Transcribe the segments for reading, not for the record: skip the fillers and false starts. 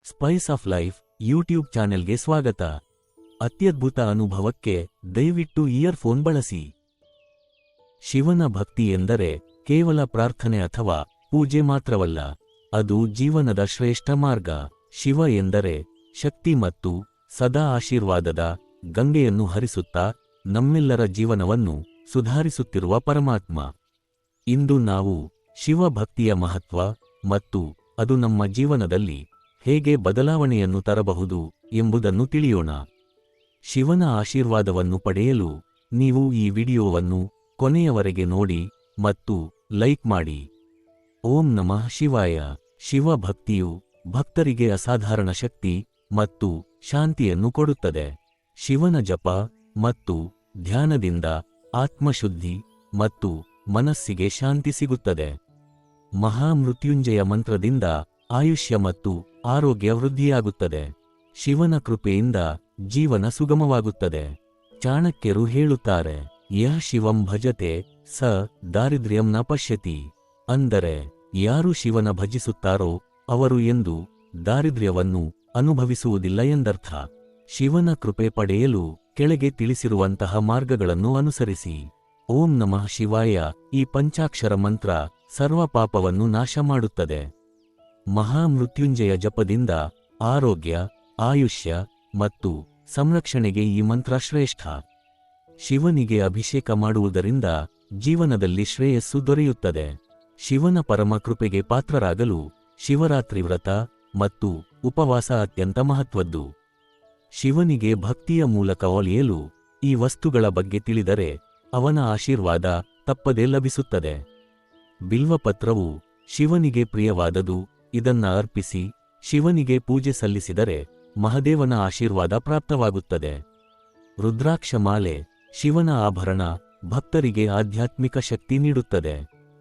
Spice of life YouTube ಚಾನೆಲ್ಗೆ ಸ್ವಾಗತ. ಅತ್ಯದ್ಭುತ ಅನುಭವಕ್ಕೆ ದಯವಿಟ್ಟು ಇಯರ್ಫೋನ್ ಬಳಸಿ. ಶಿವನ ಭಕ್ತಿ ಎಂದರೆ ಕೇವಲ ಪ್ರಾರ್ಥನೆ ಅಥವಾ ಪೂಜೆ ಮಾತ್ರವಲ್ಲ, ಅದು ಜೀವನದ ಶ್ರೇಷ್ಠ ಮಾರ್ಗ. ಶಿವ ಎಂದರೆ ಶಕ್ತಿ ಮತ್ತು ಸದಾ ಆಶೀರ್ವಾದದ ಗಂಗೆಯನ್ನು ಹರಿಸುತ್ತಾ ನಮ್ಮೆಲ್ಲರ ಜೀವನವನ್ನು ಸುಧಾರಿಸುತ್ತಿರುವ ಪರಮಾತ್ಮ. ಇಂದು ನಾವು ಶಿವ ಭಕ್ತಿಯ ಮಹತ್ವ ಮತ್ತು ಅದು ನಮ್ಮ ಜೀವನದಲ್ಲಿ ಹೇಗೆ ಬದಲಾವಣೆಯನ್ನು ತರಬಹುದು ಎಂಬುದನ್ನು ತಿಳಿಯೋಣ. ಶಿವನ ಆಶೀರ್ವಾದವನ್ನು ಪಡೆಯಲು ನೀವು ಈ ವಿಡಿಯೋವನ್ನು ಕೊನೆಯವರೆಗೆ ನೋಡಿ ಮತ್ತು ಲೈಕ್ ಮಾಡಿ. ಓಂ ನಮಃ ಶಿವಾಯ. ಶಿವ ಭಕ್ತಿಯು ಭಕ್ತರಿಗೆ ಅಸಾಧಾರಣ ಶಕ್ತಿ ಮತ್ತು ಶಾಂತಿಯನ್ನು ಕೊಡುತ್ತದೆ. ಶಿವನ ಜಪ ಮತ್ತು ಧ್ಯಾನದಿಂದ ಆತ್ಮಶುದ್ಧಿ ಮತ್ತು ಮನಸ್ಸಿಗೆ ಶಾಂತಿ ಸಿಗುತ್ತದೆ. ಮಹಾಮೃತ್ಯುಂಜಯ ಮಂತ್ರದಿಂದ ಆಯುಷ್ಯ ಮತ್ತು ಆರೋಗ್ಯ ವೃದ್ಧಿಯಾಗುತ್ತದೆ. ಶಿವನ ಕೃಪೆಯಿಂದ ಜೀವನ ಸುಗಮವಾಗುತ್ತದೆ. ಚಾಣಕ್ಯರು ಹೇಳುತ್ತಾರೆ, ಯಃ ಶಿವಂ ಭಜತೆ ಸ ದಾರಿದ್ರ್ಯಂ ನ ಪಶ್ಯತಿ. ಅಂದರೆ ಯಾರು ಶಿವನ ಭಜಿಸುತ್ತಾರೋ ಅವರು ಎಂದು ದಾರಿದ್ರ್ಯವನ್ನು ಅನುಭವಿಸುವುದಿಲ್ಲ ಎಂದರ್ಥ. ಶಿವನ ಕೃಪೆ ಪಡೆಯಲು ಕೆಳಗೆ ತಿಳಿಸಿರುವಂತಹ ಮಾರ್ಗಗಳನ್ನು ಅನುಸರಿಸಿ. ಓಂ ನಮಃ ಶಿವಾಯ ಈ ಪಂಚಾಕ್ಷರ ಮಂತ್ರ ಸರ್ವ ಪಾಪವನ್ನು ನಾಶ ಮಾಡುತ್ತದೆ. ಮಹಾಮೃತ್ಯುಂಜಯ ಜಪದಿಂದ ಆರೋಗ್ಯ, ಆಯುಷ್ಯ ಮತ್ತು ಸಂರಕ್ಷಣೆಗೆ ಈ ಮಂತ್ರ ಶ್ರೇಷ್ಠ. ಶಿವನಿಗೆ ಅಭಿಷೇಕ ಮಾಡುವುದರಿಂದ ಜೀವನದಲ್ಲಿ ಶ್ರೇಯಸ್ಸು ದೊರೆಯುತ್ತದೆ. ಶಿವನ ಪರಮ ಕೃಪೆಗೆ ಪಾತ್ರರಾಗಲು ಶಿವರಾತ್ರಿ ವ್ರತ ಮತ್ತು ಉಪವಾಸ ಅತ್ಯಂತ ಮಹತ್ವದ್ದು. ಶಿವನಿಗೆ ಭಕ್ತಿಯ ಮೂಲಕ ಒಲಿಯಲು ಈ ವಸ್ತುಗಳ ಬಗ್ಗೆ ತಿಳಿದರೆ ಅವನ ಆಶೀರ್ವಾದ ತಪ್ಪದೇ ಲಭಿಸುತ್ತದೆ. ಬಿಲ್ವಪತ್ರವು ಶಿವನಿಗೆ ಪ್ರಿಯವಾದದು. ಇದನ್ನ ಅರ್ಪಿಸಿ ಶಿವನಿಗೆ ಪೂಜೆ ಸಲ್ಲಿಸಿದರೆ ಮಹದೇವನ ಆಶೀರ್ವಾದ ಪ್ರಾಪ್ತವಾಗುತ್ತದೆ. ರುದ್ರಾಕ್ಷಮಾಲೆ ಶಿವನ ಆಭರಣ ಭಕ್ತರಿಗೆ ಆಧ್ಯಾತ್ಮಿಕ ಶಕ್ತಿ ನೀಡುತ್ತದೆ.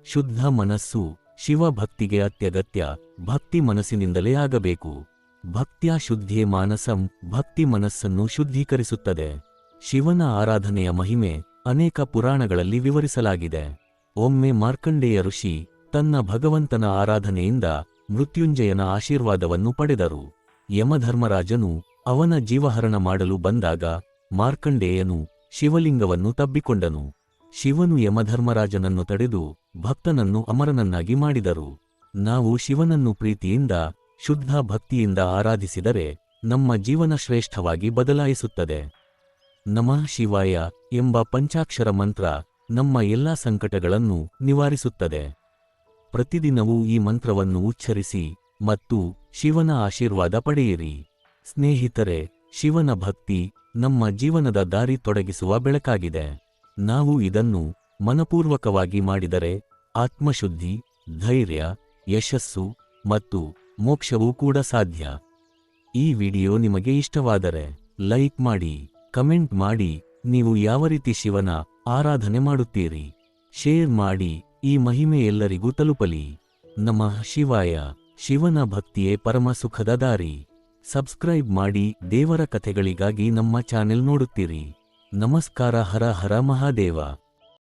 ಶುದ್ಧ ಮನಸ್ಸು ಶಿವ ಭಕ್ತಿಗೆ ಅತ್ಯಗತ್ಯ. ಭಕ್ತಿ ಮನಸ್ಸಿನಿಂದಲೇ ಆಗಬೇಕು. ಭಕ್ತ್ಯಾ ಶುದ್ಧೇ ಮಾನಸಂ. ಭಕ್ತಿ ಮನಸ್ಸನ್ನು ಶುದ್ಧೀಕರಿಸುತ್ತದೆ. ಶಿವನ ಆರಾಧನೆಯ ಮಹಿಮೆ ಅನೇಕ ಪುರಾಣಗಳಲ್ಲಿ ವಿವರಿಸಲಾಗಿದೆ. ಒಮ್ಮೆ ಮಾರ್ಕಂಡೇಯ ಋಷಿ ತನ್ನ ಭಗವಂತನ ಆರಾಧನೆಯಿಂದ ಮೃತ್ಯುಂಜಯನ ಆಶೀರ್ವಾದವನ್ನು ಪಡೆದರು. ಯಮಧರ್ಮರಾಜನು ಅವನ ಜೀವಹರಣ ಮಾಡಲು ಬಂದಾಗ ಮಾರ್ಕಂಡೇಯನು ಶಿವಲಿಂಗವನ್ನು ತಬ್ಬಿಕೊಂಡನು. ಶಿವನು ಯಮಧರ್ಮರಾಜನನ್ನು ತಡೆದು ಭಕ್ತನನ್ನು ಅಮರನನ್ನಾಗಿ ಮಾಡಿದರು. ನಾವು ಶಿವನನ್ನು ಪ್ರೀತಿಯಿಂದ ಶುದ್ಧ ಭಕ್ತಿಯಿಂದ ಆರಾಧಿಸಿದರೆ ನಮ್ಮ ಜೀವನ ಶ್ರೇಷ್ಠವಾಗಿ ಬದಲಾಯಿಸುತ್ತದೆ. ನಮಃ ಶಿವಾಯ ಎಂಬ ಪಂಚಾಕ್ಷರ ಮಂತ್ರ ನಮ್ಮ ಎಲ್ಲಾ ಸಂಕಟಗಳನ್ನು ನಿವಾರಿಸುತ್ತದೆ. ಪ್ರತಿದಿನವೂ ಈ ಮಂತ್ರವನ್ನು ಉಚ್ಚರಿಸಿ ಮತ್ತು ಶಿವನ ಆಶೀರ್ವಾದ ಪಡೆಯಿರಿ. ಸ್ನೇಹಿತರೆ, ಶಿವನ ಭಕ್ತಿ ನಮ್ಮ ಜೀವನದ ದಾರಿ ತೊಡಗಿಸುವ ಬೆಳಕಾಗಿದೆ. ನಾವು ಇದನ್ನು ಮನಪೂರ್ವಕವಾಗಿ ಮಾಡಿದರೆ ಆತ್ಮಶುದ್ಧಿ, ಧೈರ್ಯ, ಯಶಸ್ಸು ಮತ್ತು ಮೋಕ್ಷವೂ ಕೂಡ ಸಾಧ್ಯ. ಈ ವಿಡಿಯೋ ನಿಮಗೆ ಇಷ್ಟವಾದರೆ ಲೈಕ್ ಮಾಡಿ, ಕಮೆಂಟ್ ಮಾಡಿ ನೀವು ಯಾವ ರೀತಿ ಶಿವನ ಆರಾಧನೆ ಮಾಡುತ್ತೀರಿ. ಶೇರ್ ಮಾಡಿ, ಈ ಮಹಿಮೆ ಎಲ್ಲರಿಗೂ ತಲುಪಲಿ. ನಮಃ ಶಿವಾಯ. ಶಿವನ ಭಕ್ತಿಯೇ ಪರಮ ಸುಖದ ದಾರಿ. ಸಬ್ಸ್ಕ್ರೈಬ್ ಮಾಡಿ. ದೇವರ ಕಥೆಗಳಿಗಾಗಿ ನಮ್ಮ ಚಾನೆಲ್ ನೋಡುತ್ತೀರಿ. ನಮಸ್ಕಾರ. ಹರ ಹರ ಮಹಾದೇವ.